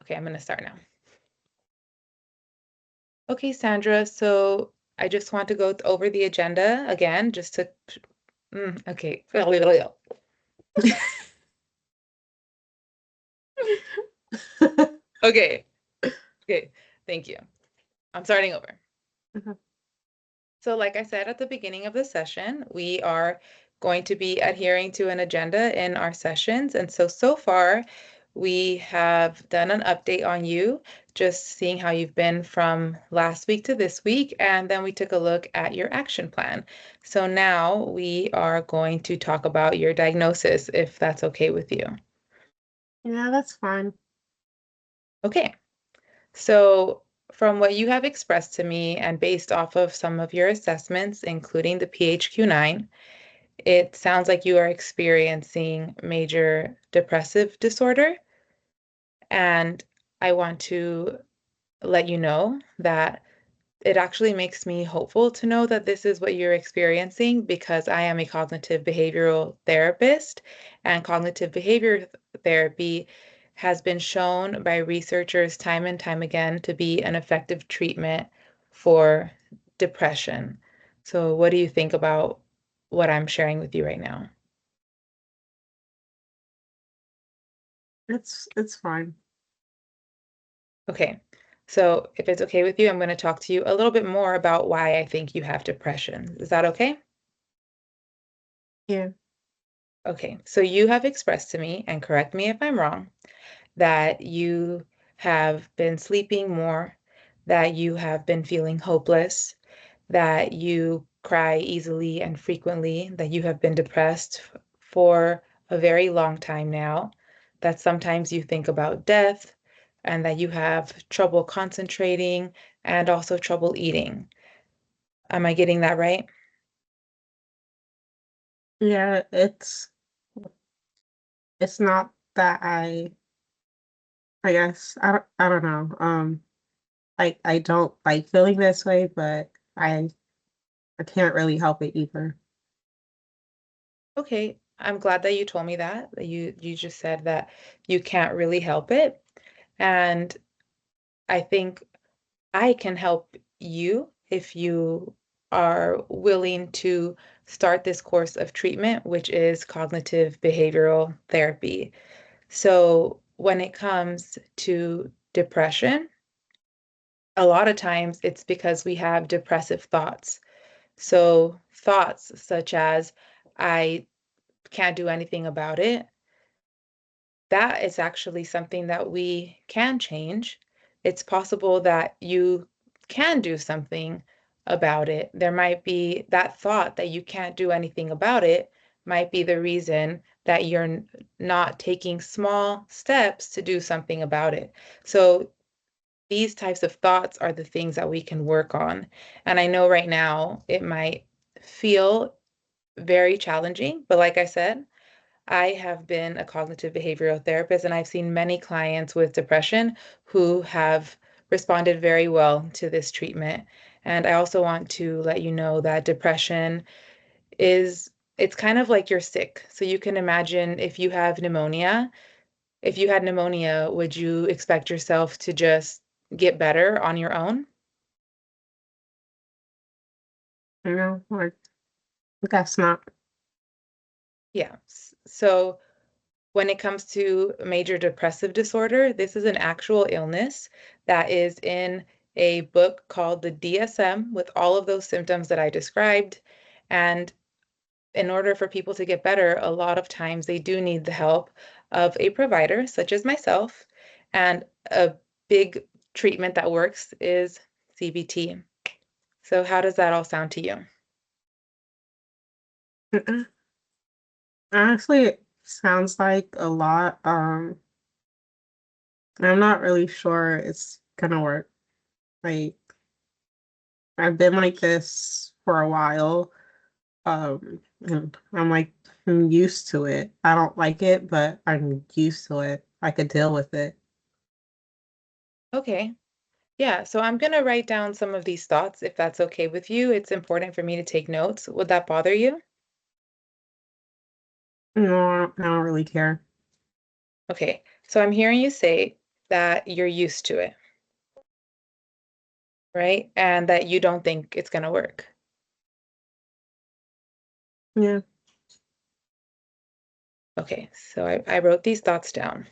Okay, I'm going to start now. Okay, Sandra, so I just want to go over the agenda again, just to, okay. Okay, okay, thank you. I'm starting over. So like I said at the beginning of the session, we are going to be adhering to an agenda in our sessions. And so far, we have done an update on you, just seeing how you've been from last week to this week. And then we took a look at your action plan. So now we are going to talk about your diagnosis, if that's okay with you. Yeah, that's fine. Okay. So from what you have expressed to me and based off of some of your assessments, including the PHQ-9, it sounds like you are experiencing major depressive disorder. And I want to let you know that it actually makes me hopeful to know that this is what you're experiencing because I am a cognitive behavioral therapist, and cognitive behavior therapy has been shown by researchers time and time again to be an effective treatment for depression. So, what do you think about what I'm sharing with you right now? It's fine. Okay, so if it's okay with you, I'm going to talk to you a little bit more about why I think you have depression. Is that okay? Yeah. Okay, so you have expressed to me, and correct me if I'm wrong, that you have been sleeping more, that you have been feeling hopeless, that you cry easily and frequently, that you have been depressed for a very long time now, that sometimes you think about death, and that you have trouble concentrating and also trouble eating. Am I getting that right? Yeah, it's not that I guess I don't know. I don't like feeling this way, but I can't really help it either. Okay, I'm glad that you told me that. You just said that you can't really help it. And I think I can help you if you are willing to start this course of treatment, which is cognitive behavioral therapy. So when it comes to depression, a lot of times it's because we have depressive thoughts. So thoughts such as, I can't do anything about it. That is actually something that we can change. It's possible that you can do something about it. There might be that thought that you can't do anything about it, might be the reason that you're not taking small steps to do something about it. So these types of thoughts are the things that we can work on. And I know right now it might feel very challenging, but like I said, I have been a cognitive behavioral therapist, and I've seen many clients with depression who have responded very well to this treatment. And I also want to let you know that depression is, it's kind of like you're sick. So you can imagine if you have pneumonia, if you had pneumonia, would you expect yourself to just get better on your own? Like I guess not. Yeah. So when it comes to major depressive disorder, this is an actual illness that is in a book called the DSM with all of those symptoms that I described. And in order for people to get better, a lot of times they do need the help of a provider, such as myself. And a big treatment that works is CBT. So, how does that all sound to you? Mm-mm. Honestly, it sounds like a lot. I'm not really sure it's gonna work. Like I've been like this for a while. And I'm like I'm used to it. I don't like it, but I'm used to it. I could deal with it. Okay. Yeah, so I'm going to write down some of these thoughts if that's okay with you. It's important for me to take notes. Would that bother you? No, I don't really care. Okay, so I'm hearing you say that you're used to it, right? And that you don't think it's going to work. Yeah. Okay, so I wrote these thoughts down.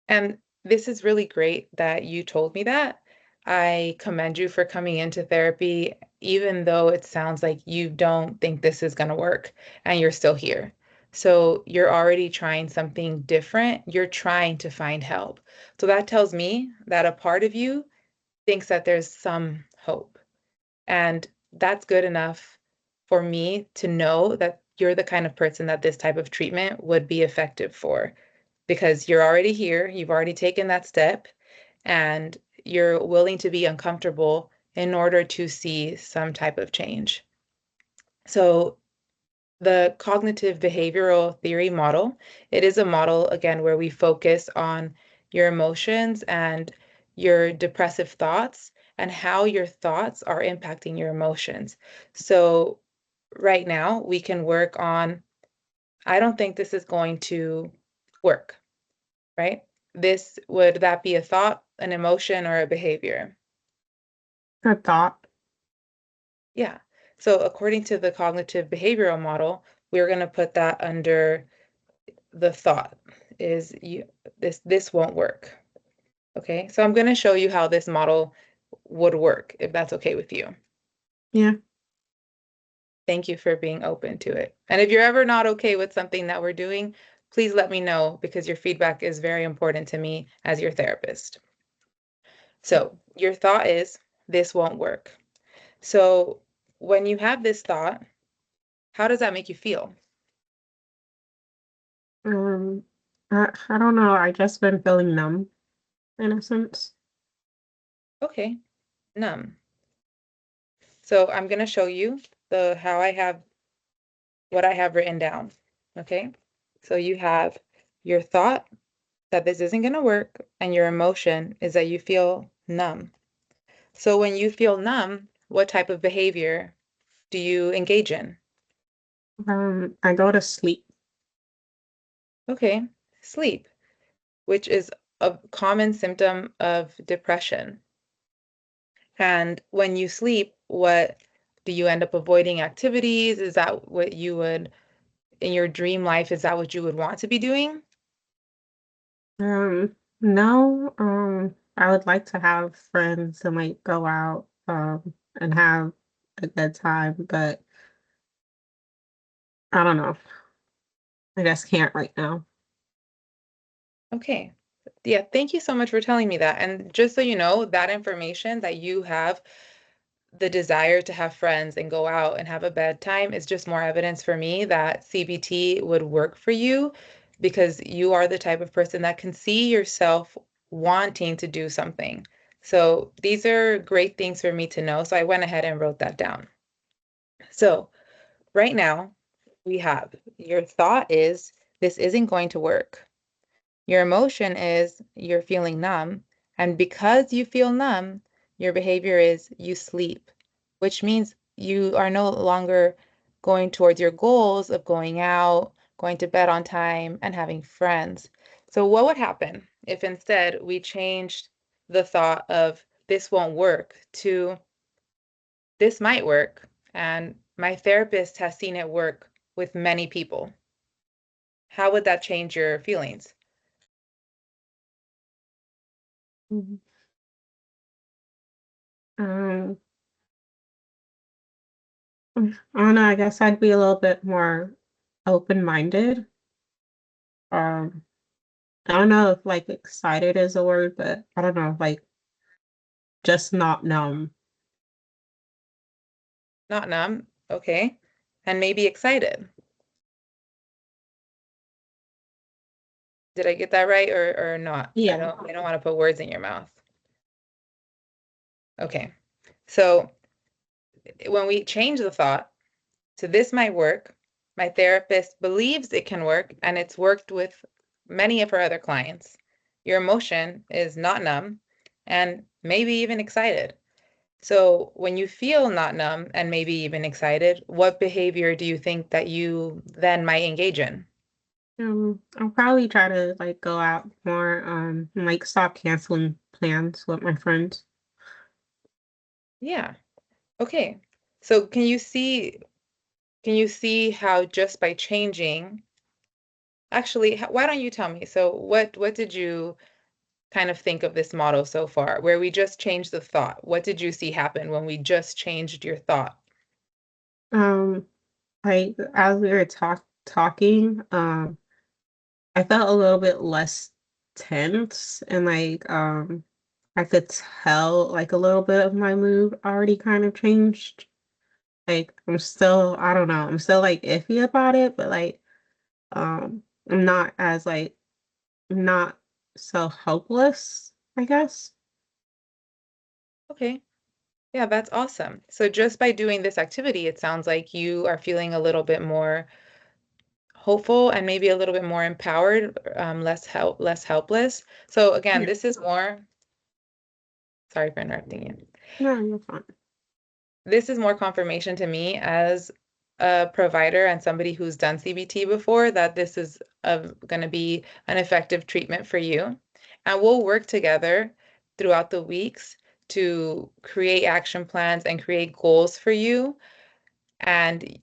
And this is really great that you told me that. I commend you for coming into therapy, even though it sounds like you don't think this is going to work and you're still here. So you're already trying something different. You're trying to find help. So that tells me that a part of you thinks that there's some hope. And that's good enough for me to know that you're the kind of person that this type of treatment would be effective for because you're already here, you've already taken that step, and you're willing to be uncomfortable in order to see some type of change. So the cognitive behavioral theory model, it is a model again where we focus on your emotions and your depressive thoughts and how your thoughts are impacting your emotions. So right now we can work on, I don't think this is going to work, right? Would that be a thought, an emotion, or a behavior? A thought. Yeah. So according to the cognitive behavioral model, we're going to put that under the thought is you this won't work. Okay? So I'm going to show you how this model would work if that's okay with you. Yeah. Thank you for being open to it. And if you're ever not okay with something that we're doing, please let me know because your feedback is very important to me as your therapist. So, your thought is this won't work. So, when you have this thought, how does that make you feel? Um, I don't know. I just been feeling numb in a sense. Okay, numb. So I'm going to show you the how I have what I have written down. Okay? So you have your thought that this isn't going to work and your emotion is that you feel numb. So when you feel numb, what type of behavior do you engage in? I go to sleep. Okay, sleep, which is a common symptom of depression. And when you sleep, what do you end up avoiding activities? Is that what you would, in your dream life, is that what you would want to be doing? No, I would like to have friends and like go out, and have a good time, but I don't know. I just can't right now. Okay. Yeah, thank you so much for telling me that. And just so you know, that information that you have the desire to have friends and go out and have a bedtime is just more evidence for me that CBT would work for you because you are the type of person that can see yourself wanting to do something. So these are great things for me to know. So I went ahead and wrote that down. So right now, we have your thought is this isn't going to work. Your emotion is you're feeling numb. And because you feel numb, your behavior is you sleep, which means you are no longer going towards your goals of going out, going to bed on time, and having friends. So, what would happen if instead we changed the thought of this won't work to this might work? And my therapist has seen it work with many people. How would that change your feelings? Mhm. Um, I don't know. I guess I'd be a little bit more open-minded. Um, I don't know if like excited is a word, but I don't know, like just not numb. Not numb, okay. And maybe excited. Did I get that right or not? Yeah. I don't want to put words in your mouth. Okay. So when we change the thought to this might work, my therapist believes it can work and it's worked with many of her other clients. Your emotion is not numb and maybe even excited. So when you feel not numb and maybe even excited, what behavior do you think that you then might engage in? I'll probably try to like go out more, and, like stop canceling plans with my friends. Yeah. Okay. So can you see how just by changing, actually, why don't you tell me? So what did you kind of think of this model so far, where we just changed the thought? What did you see happen when we just changed your thought? Um, like as we were talking, I felt a little bit less tense and like I could tell like a little bit of my mood already kind of changed. Like I'm still, I don't know, I'm still like iffy about it, but like I'm not as like not so hopeless, I guess. Okay. Yeah, that's awesome. So just by doing this activity, it sounds like you are feeling a little bit more hopeful and maybe a little bit more empowered, less helpless. So again, Yeah. this is more, sorry for interrupting you. No, you're fine. This is more confirmation to me as a provider and somebody who's done CBT before that this is going to be an effective treatment for you. And we'll work together throughout the weeks to create action plans and create goals for you and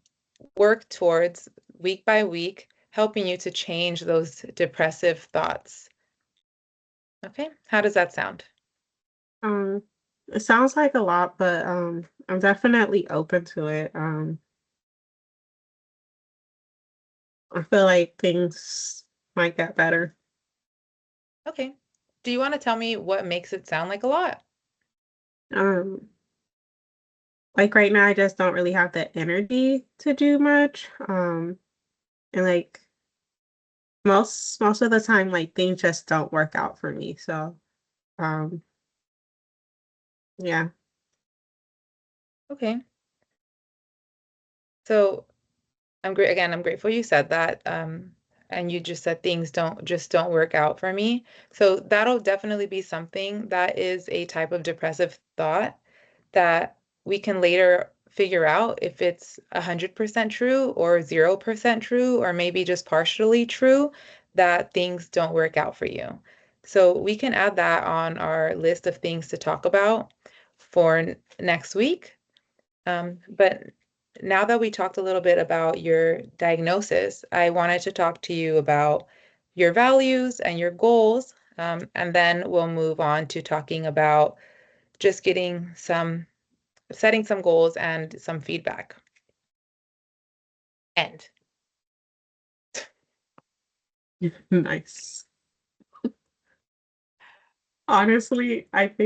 work towards week by week helping you to change those depressive thoughts. Okay, how does that sound? Um, it sounds like a lot, but I'm definitely open to it. I feel like things might get better. Okay. Do you want to tell me what makes it sound like a lot? Um, like right now, I just don't really have the energy to do much. And like most of the time, like things just don't work out for me. So, um, yeah. Okay. So I'm great again, I'm grateful you said that. And you just said things don't work out for me. So that'll definitely be something that is a type of depressive thought that we can later figure out if it's 100% true or 0% true or maybe just partially true that things don't work out for you. So we can add that on our list of things to talk about for next week. But now that we talked a little bit about your diagnosis, I wanted to talk to you about your values and your goals. And then we'll move on to talking about just setting some goals and some feedback. End. Nice. Honestly, I think